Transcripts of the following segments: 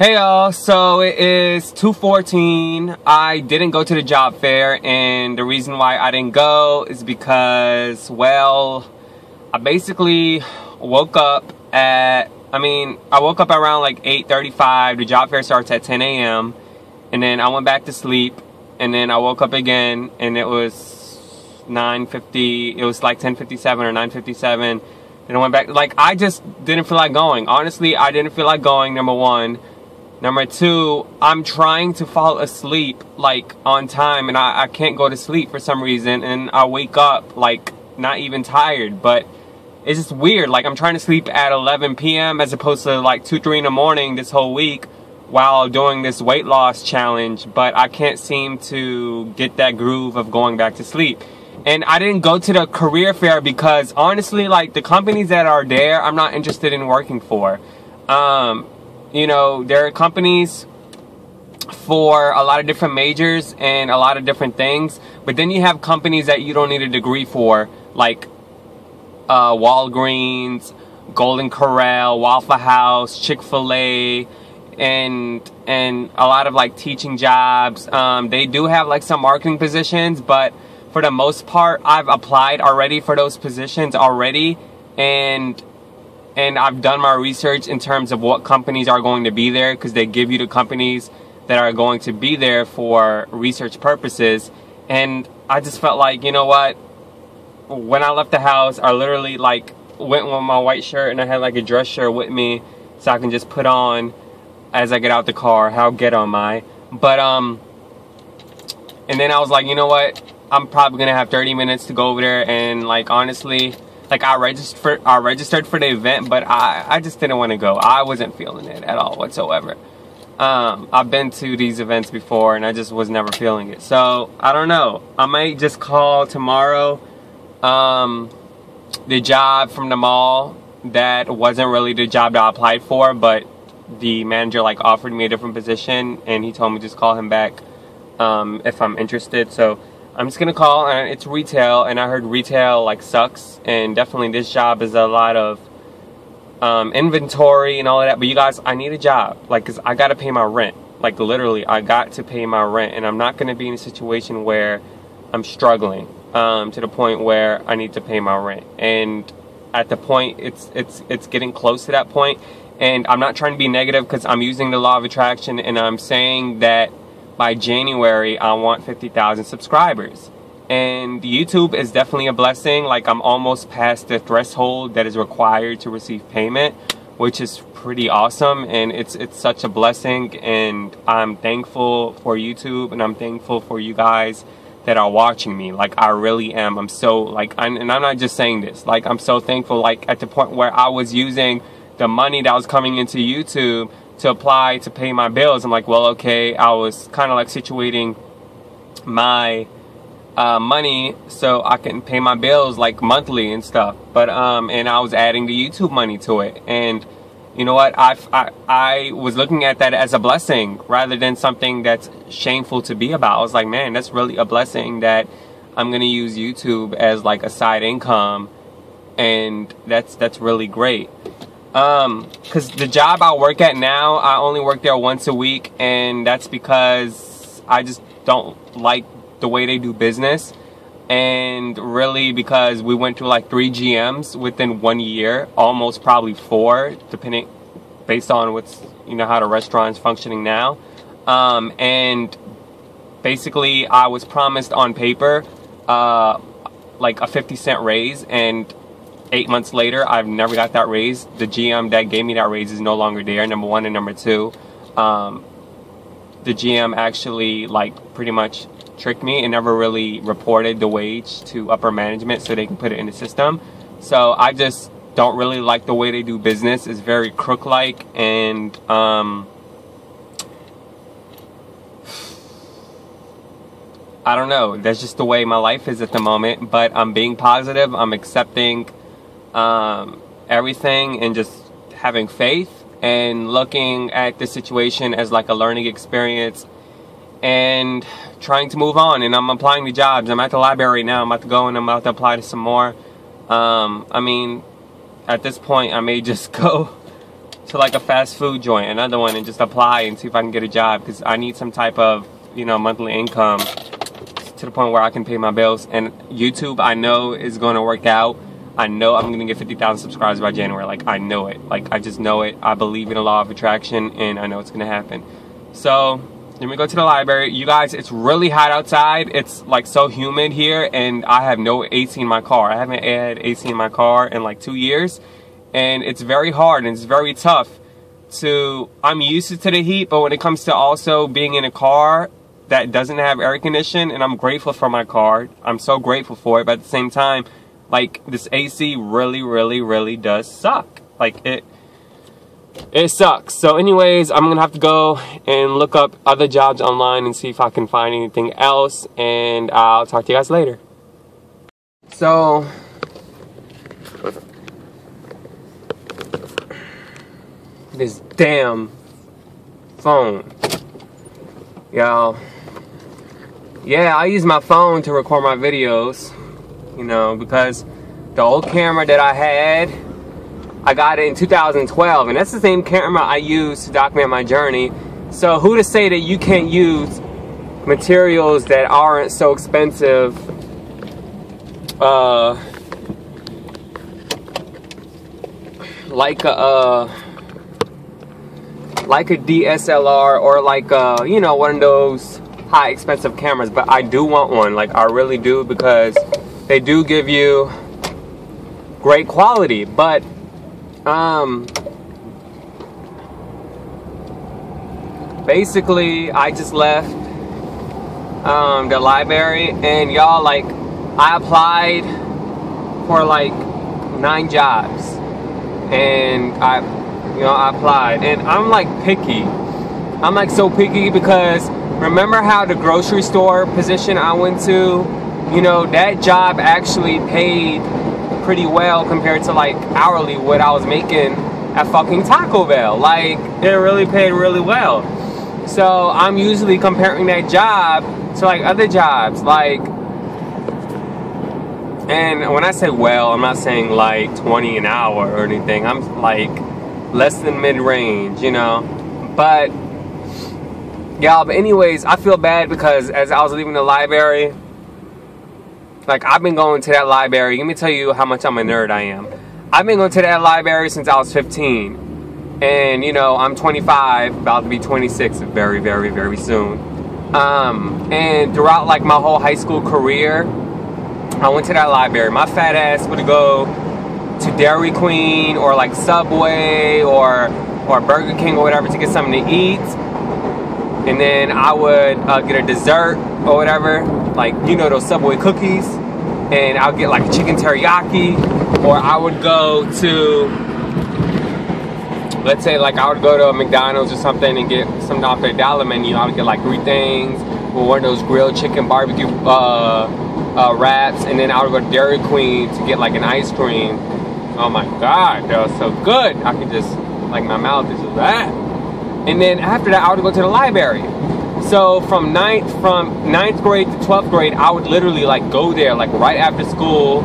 Hey y'all, so it is 2:14. I didn't go to the job fair, and the reason why I didn't go is because, well, I basically woke up at, I woke up around like 8:35. The job fair starts at 10 a.m. and then I went back to sleep, and then I woke up again and it was 9:50, it was like 10:57 or 9:57, and I went back. Like, I just didn't feel like going. Honestly, I didn't feel like going, number one. Number two, I'm trying to fall asleep, like, on time, and I can't go to sleep for some reason, and I wake up, like, not even tired, but it's just weird. Like, I'm trying to sleep at 11 p.m. as opposed to, like, 2, 3 in the morning this whole week while doing this weight loss challenge, but I can't seem to get that groove of going back to sleep. And I didn't go to the career fair because, honestly, like, the companies that are there, I'm not interested in working for. You know, there are companies for a lot of different majors and a lot of different things, but then you have companies that you don't need a degree for, like Walgreens, Golden Corral, Waffle House, Chick-fil-A, and a lot of like teaching jobs. They do have like some marketing positions, but for the most part, I've applied already for those positions already, and I've done my research in terms of what companies are going to be there, because they give you the companies that are going to be there for research purposes. And I just felt like, you know what, when I left the house, I literally like went with my white shirt, and I had like a dress shirt with me so I can just put on as I get out the car. How ghetto am I? But and then I was like, you know what, I'm probably gonna have 30 minutes to go over there, and like, honestly, like, I registered for the event, but I just didn't want to go. I wasn't feeling it at all whatsoever. I've been to these events before, and I just was never feeling it. So, I don't know. I might just call tomorrow the job from the mall that wasn't really the job that I applied for, but the manager, like, offered me a different position, and he told me just call him back if I'm interested. So, I'm just gonna call, and it's retail, and I heard retail like sucks, and definitely this job is a lot of inventory and all of that. But you guys, I need a job, like, cause I gotta pay my rent. Like, literally, I got to pay my rent, and I'm not gonna be in a situation where I'm struggling to the point where I need to pay my rent. And at the point, it's getting close to that point. And I'm not trying to be negative, because I'm using the law of attraction, and I'm saying that by January, I want 50,000 subscribers. And YouTube is definitely a blessing. Like, I'm almost past the threshold that is required to receive payment, which is pretty awesome. And it's such a blessing. And I'm thankful for YouTube, and I'm thankful for you guys that are watching me. Like, I really am. I'm so, like, and I'm not just saying this. Like, I'm so thankful, like, at the point where I was using the money that was coming into YouTube to apply to pay my bills. I'm like, well, okay, I was kind of like situating my money so I can pay my bills like monthly and stuff. But and I was adding the YouTube money to it. And you know what, I was looking at that as a blessing rather than something that's shameful to be about. I was like, man, that's really a blessing that I'm gonna use YouTube as like a side income, and that's really great. Because the job I work at now, I only work there once a week, and that's because I just don't like the way they do business, and really because we went through like 3 GMs within 1 year, almost probably 4, depending, based on what's, you know, how the restaurant's functioning now. And basically I was promised on paper like a 50-cent raise, and 8 months later, I've never got that raise. The GM that gave me that raise is no longer there, number one. And number two, the GM actually, like, pretty much tricked me and never really reported the wage to upper management so they can put it in the system. So I just don't really like the way they do business. It's very crook-like, and I don't know. That's just the way my life is at the moment. But I'm being positive. I'm accepting everything, and just having faith, and looking at the situation as like a learning experience, and trying to move on. And I'm applying to jobs. I'm at the library now. I'm about to go, and I'm about to apply to some more. I mean, at this point, I may just go to like a fast food joint, another one, and just apply and see if I can get a job, because I need some type of, you know, monthly income to the point where I can pay my bills. And YouTube, I know, is going to work out. I know I'm going to get 50,000 subscribers by January. Like, I know it. Like, I just know it. I believe in the law of attraction, and I know it's going to happen. So let me go to the library. You guys, it's really hot outside. It's like so humid here, and I have no AC in my car. I haven't had AC in my car in like 2 years, and it's very hard and it's very tough to, I'm used to the heat, but when it comes to also being in a car that doesn't have air conditioning, and I'm grateful for my car, I'm so grateful for it, but at the same time, like, this AC really does suck. Like, it sucks. So anyways, I'm gonna have to go and look up other jobs online and see if I can find anything else, and I'll talk to you guys later. So this damn phone, y'all. Yeah, I use my phone to record my videos, you know, because the old camera that I had, I got it in 2012, and that's the same camera I use to document my journey. So who to say that you can't use materials that aren't so expensive, like a DSLR, or like you know, one of those high expensive cameras. But I do want one, like I really do, because they do give you great quality. But basically I just left the library, and y'all, like, I applied for like 9 jobs, and I applied, and I'm like picky. I'm like so picky, because remember how the grocery store position I went to, you know, that job actually paid pretty well compared to like hourly what I was making at fucking Taco Bell. Like, it really paid really well. So I'm usually comparing that job to like other jobs, like, and when I say well, I'm not saying like 20 an hour or anything. I'm like less than mid-range, you know. But y'all, but anyways, I feel bad because as I was leaving the library, like, I've been going to that library. Let me tell you how much I'm a nerd I am. I've been going to that library since I was 15. And, you know, I'm 25, about to be 26 very soon. And throughout, like, my whole high school career, I went to that library. My fat ass would go to Dairy Queen or, like, Subway or Burger King or whatever to get something to eat. And then I would get a dessert or whatever, like, you know, those Subway cookies, and I'll get like a chicken teriyaki. Or I would go to, let's say, like, I would go to a McDonald's or something and get something off their dollar menu. I would get like 3 things, or one of those grilled chicken barbecue wraps, and then I would go to Dairy Queen to get like an ice cream. Oh my god, that was so good. I could just, like, my mouth is just that. And then after that, I would go to the library. So from 9th grade to 12th grade, I would literally like go there like right after school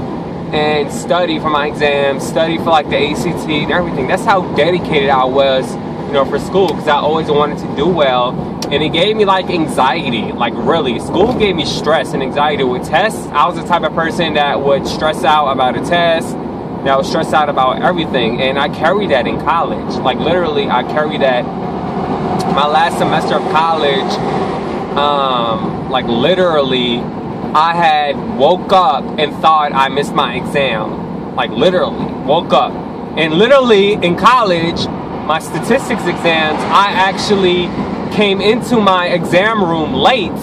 and study for my exams, study for like the ACT and everything. That's how dedicated I was, you know, for school, because I always wanted to do well. And it gave me like anxiety, like really. School gave me stress and anxiety with tests. I was the type of person that would stress out about a test, that would stress out about everything. And I carried that in college. Like, literally, I carried that. My last semester of college, like, literally, I had woke up and thought I missed my exam. Like, literally, woke up. And literally, in college, my statistics exams, I actually came into my exam room late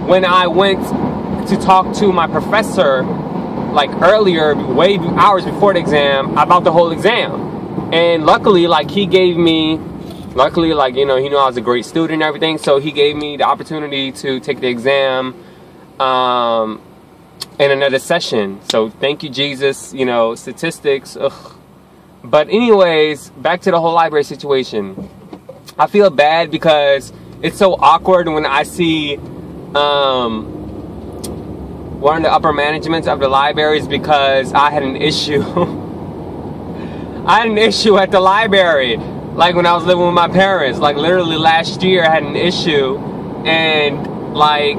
when I went to talk to my professor, like, earlier, way hours before the exam, about the whole exam. And luckily, like, he gave me, luckily, like, you know, he knew I was a great student and everything, so he gave me the opportunity to take the exam in another session. So thank you, Jesus. You know, statistics, ugh. But anyways, back to the whole library situation. I feel bad because it's so awkward when I see one of the upper managements of the libraries, because I had an issue. I had an issue at the library, like when I was living with my parents. Like literally last year I had an issue, and like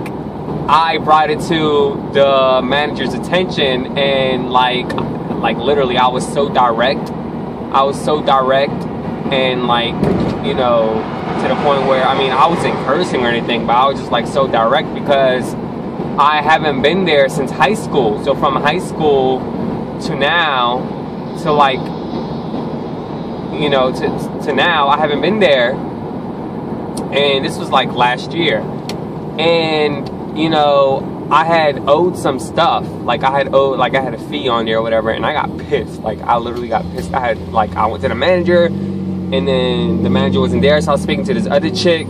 I brought it to the manager's attention, and like literally I was so direct. And like, you know, to the point where, I mean, I wasn't cursing or anything, but I was just like so direct because I haven't been there since high school. So from high school to now, to like, you know, to now, I haven't been there. And this was like last year. And, you know, I had owed some stuff. Like I had a fee on there or whatever, and I got pissed. Like I literally got pissed. I went to the manager, and then the manager wasn't there, so I was speaking to this other chick,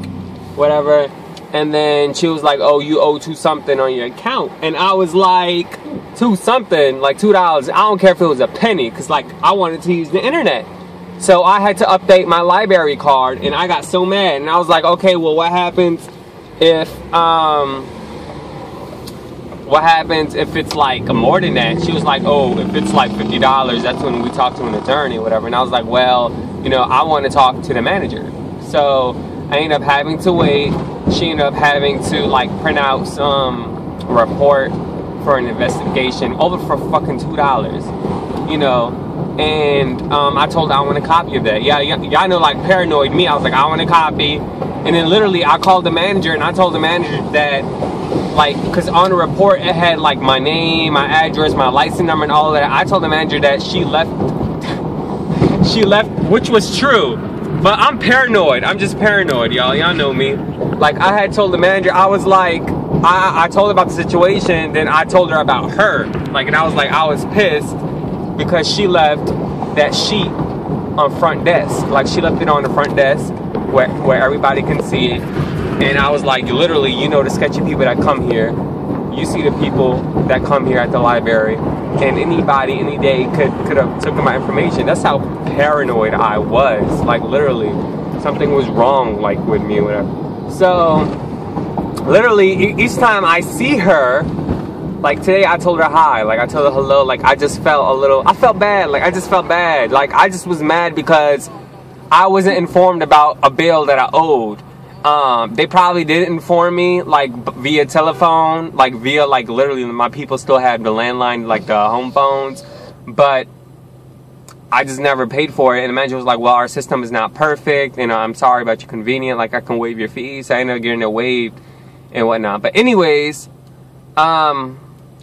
whatever. And then she was like, oh, you owe something on your account. And I was like, something, like $2. I don't care if it was a penny, because like I wanted to use the internet. So I had to update my library card, and I got so mad. And I was like, okay, well, what happens if it's like more than that? She was like, oh, if it's like $50, that's when we talk to an attorney or whatever. And I was like, well, you know, I want to talk to the manager. So I ended up having to wait. She ended up having to like print out some report for an investigation over for fucking $2, you know. And I told her I want a copy of that. Yeah, y'all know, like, paranoid me. I was like, I want a copy. And then literally I called the manager, and I told the manager that, like, because on the report it had like my name, my address, my license number, and all of that. I told the manager that she left, which was true. But I'm paranoid. I'm just paranoid, y'all. Y'all know me. Like, I had told the manager, I was like, I told her about the situation, then I told her about her. Like, and I was like, I was pissed because she left that sheet on front desk. Like, she left it on the front desk where everybody can see it. And I was like, literally, you know, the sketchy people that come here, you see the people that come here at the library, and anybody, any day could have taken my information. That's how paranoid I was. Like, literally, something was wrong, like, with me or whatever. So, literally, each time I see her, like today I told her hi, like I told her hello, like I just felt I felt bad, like I just felt bad. Like I just was mad because I wasn't informed about a bill that I owed. They probably did inform me, like via telephone, like via, like literally my people still had the landline, like the home phones, but I just never paid for it. And the manager was like, well, our system is not perfect, and I'm sorry about your convenience, like I can waive your fees. So I ended up getting it waived and whatnot. But anyways,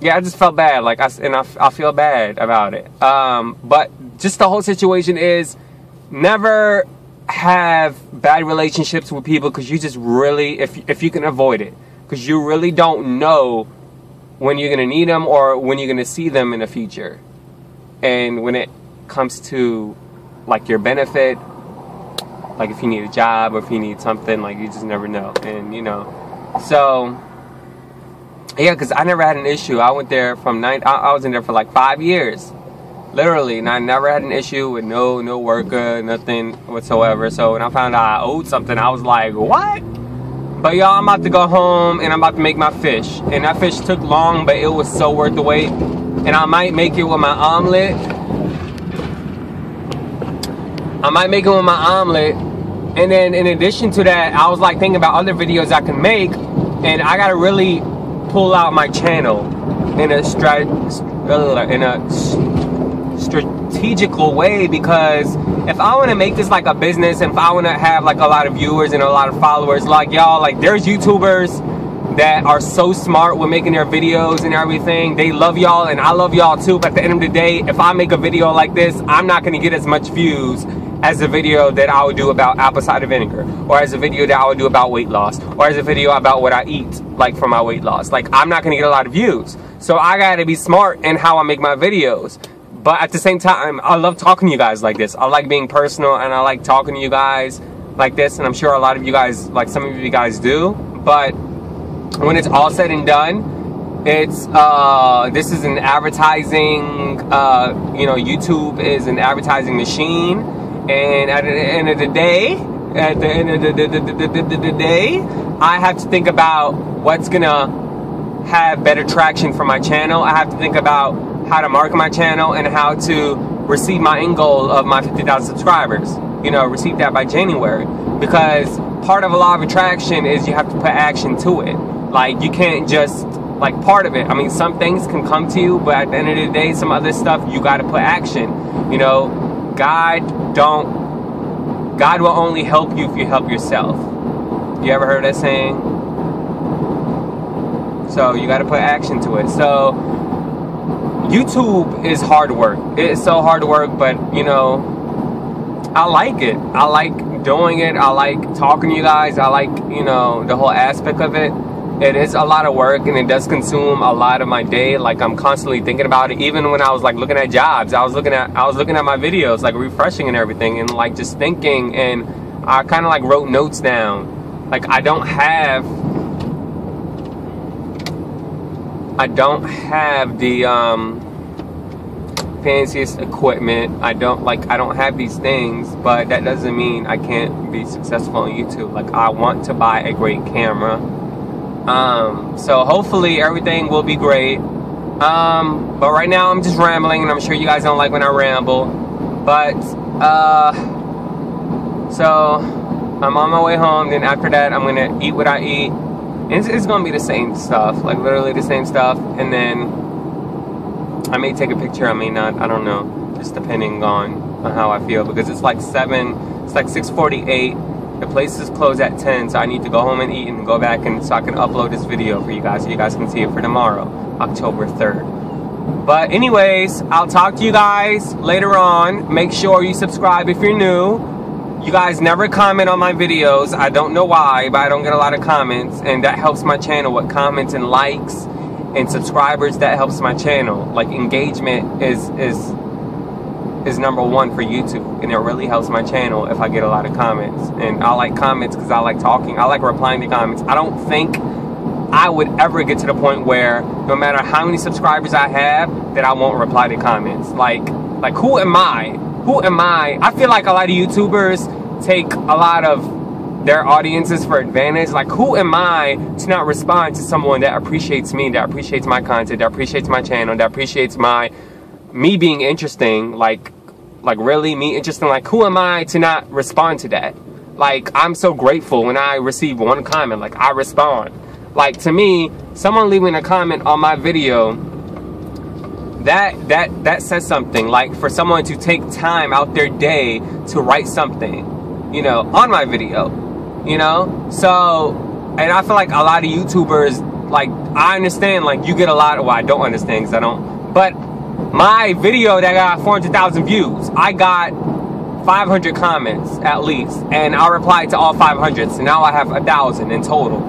yeah, I just felt bad, like I feel bad about it. But just the whole situation is, never have bad relationships with people, because you just really, if you can avoid it, because you really don't know when you're gonna need them or when you're gonna see them in the future. And when it comes to like your benefit, like if you need a job or if you need something, like you just never know. And you know, so yeah, because I never had an issue. I went there from I was in there for like 5 years, literally, and I never had an issue with no worker, nothing whatsoever. So when I found out I owed something, I was like, what? But y'all, I'm about to go home and I'm about to make my fish. And that fish took long, but it was so worth the wait. And I might make it with my omelet. And then in addition to that, I was like thinking about other videos I can make, and I gotta really pull out my channel in a strategical way, because if I want to make this like a business, and if I want to have like a lot of viewers and a lot of followers, like y'all, like there's YouTubers that are so smart with making their videos and everything. They love y'all and I love y'all too, but at the end of the day, if I make a video like this, I'm not going to get as much views as a video that I would do about apple cider vinegar, or as a video that I would do about weight loss, or as a video about what I eat, like for my weight loss. Like, I'm not gonna get a lot of views. So I gotta be smart in how I make my videos. But at the same time, I love talking to you guys like this. I like being personal, and I like talking to you guys like this, and I'm sure a lot of you guys, like some of you guys do. But when it's all said and done, it's this is an advertising, you know, YouTube is an advertising machine. And at the end of the day, I have to think about what's gonna have better traction for my channel. I have to think about how to market my channel and how to receive my end goal of my 50,000 subscribers. You know, receive that by January. Because part of a law of attraction is you have to put action to it. Like, you can't just, like, part of it. I mean, some things can come to you, but at the end of the day, some other stuff, you got to put action. You know, God will only help you if you help yourself. You ever heard that saying? So you got to put action to it. So YouTube is hard work. It's so hard work, but you know, I like it. I like doing it. I like talking to you guys. I like, you know, the whole aspect of it. It is a lot of work, and it does consume a lot of my day. Like, I'm constantly thinking about it. Even when I was like looking at jobs, I was looking at my videos, like refreshing and everything, and like just thinking, and I kind of like wrote notes down. Like, I don't have the fanciest equipment. I don't have these things, but that doesn't mean I can't be successful on YouTube. Like, I want to buy a great camera. So hopefully everything will be great. But right now I'm just rambling, and I'm sure you guys don't like when I ramble. But so I'm on my way home. Then after that, I'm gonna eat what I eat. It's gonna be the same stuff, like literally the same stuff. And then I may take a picture, I may not, I don't know, just depending on how I feel, because it's like 6:48. The place is closed at 10, so I need to go home and eat and go back, and so I can upload this video for you guys, so you guys can see it for tomorrow, October 3rd. But anyways, I'll talk to you guys later on. Make sure you subscribe if you're new. You guys never comment on my videos. I don't know why, but I don't get a lot of comments, and that helps my channel with comments and likes and subscribers. That helps my channel. Like, engagement is number one for YouTube, and it really helps my channel if I get a lot of comments. And I like comments because I like talking. I like replying to comments. I don't think I would ever get to the point where no matter how many subscribers I have, that I won't reply to comments. Like who am I? Who am I? I feel like a lot of YouTubers take a lot of their audiences for advantage. Like, who am I to not respond to someone that appreciates me, that appreciates my content, that appreciates my channel, that appreciates me being interesting, like really me interesting. Like, who am I to not respond to that? Like, I'm so grateful when I receive one comment. Like, I respond. Like, to me, someone leaving a comment on my video, that says something. Like, for someone to take time out their day to write something, you know, on my video, you know. So, and I feel like a lot of YouTubers, like, I understand, like, you get a lot of, well, I don't understand because I don't, but my video that got 400,000 views, I got 500 comments at least, and I replied to all 500, so now I have 1,000 in total.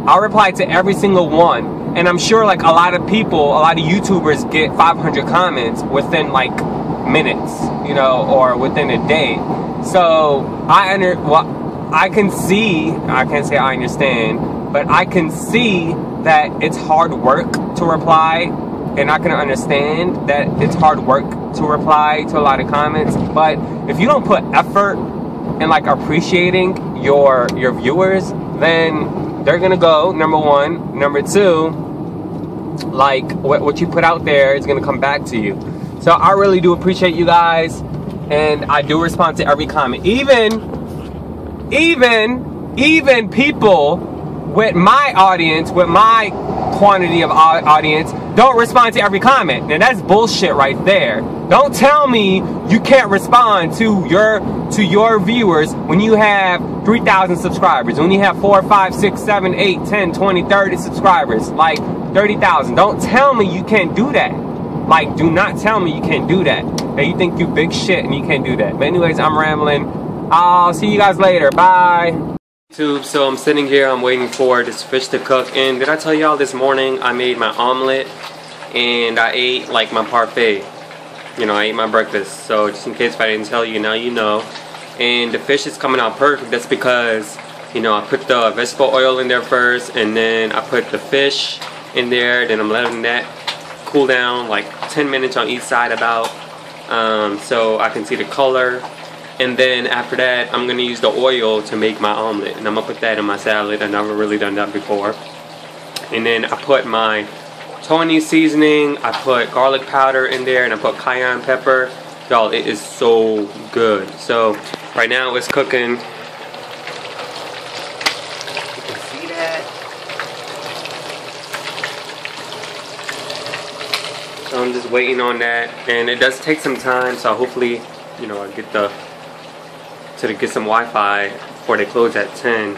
I replied to every single one, and I'm sure like a lot of people, a lot of YouTubers get 500 comments within like minutes, you know, or within a day. So I can see, I can't say I understand, but I can see that it's hard work to reply. And I can understand that it's hard work to reply to a lot of comments, but if you don't put effort in like appreciating your viewers, then they're gonna go, number one. Number two, like what you put out there is gonna come back to you. So I really do appreciate you guys, and I do respond to every comment. Even people with my audience, with my quantity of audience, don't respond to every comment. Now that's bullshit right there. Don't tell me you can't respond to your viewers when you have 3,000 subscribers, when you have 4, 5, 6, 7, 8, 10, 20, 30 subscribers, like 30,000. Don't tell me you can't do that. Like, do not tell me you can't do that. That you think you big shit and you can't do that. But anyways, I'm rambling. I'll see you guys later. Bye. YouTube, so I'm sitting here, I'm waiting for this fish to cook, and did I tell y'all this morning I made my omelet and I ate like my parfait, you know, I ate my breakfast. So just in case if I didn't tell you, now you know. And the fish is coming out perfect. That's because, you know, I put the vegetable oil in there first, and then I put the fish in there, then I'm letting that cool down like 10 minutes on each side about, so I can see the color. And then after that, I'm going to use the oil to make my omelet. And I'm going to put that in my salad. I've never really done that before. And then I put my Tony seasoning. I put garlic powder in there. And I put cayenne pepper. Y'all, it is so good. So right now it's cooking. You can see that. So I'm just waiting on that, and it does take some time. So hopefully, you know, I get get some Wi-Fi before they close at 10.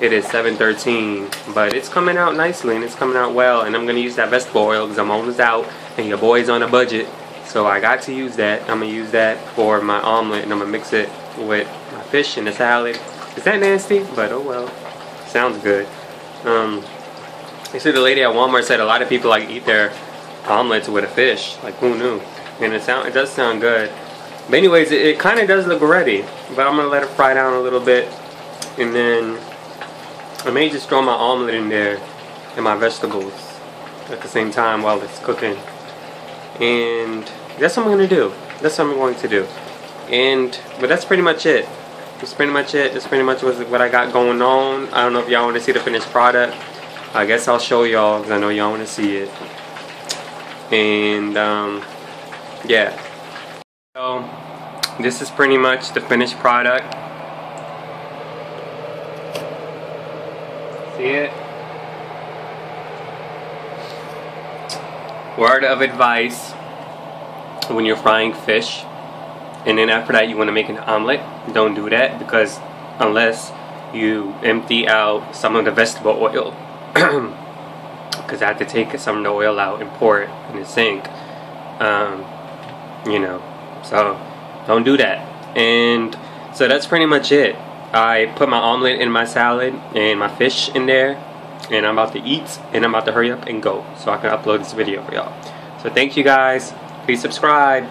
It is 7:13, but it's coming out nicely and it's coming out well. And I'm gonna use that vegetable oil because I'm almost out, and your boy's on a budget, so I got to use that. I'm gonna use that for my omelet, and I'm gonna mix it with my fish and the salad. Is that nasty? But oh well, sounds good. You see, the lady at Walmart said a lot of people like eat their omelets with a fish. Like, who knew? And it does sound good. But anyways, it kind of does look ready. But I'm gonna let it fry down a little bit, and then I may just throw my omelet in there and my vegetables at the same time while it's cooking. And that's what I'm gonna do. That's what I'm going to do. But that's pretty much it. That's pretty much it. That's pretty much what I got going on. I don't know if y'all want to see the finished product. I guess I'll show y'all because I know y'all want to see it. And yeah. So this is pretty much the finished product. See it? Word of advice when you're frying fish, and then after that you want to make an omelet, don't do that, because unless you empty out some of the vegetable oil, because I have to take some of the oil out and pour it in the sink, you know, so don't do that. And so that's pretty much it. I put my omelet in my salad and my fish in there, and I'm about to eat, and I'm about to hurry up and go so I can upload this video for y'all. So thank you guys. Please subscribe.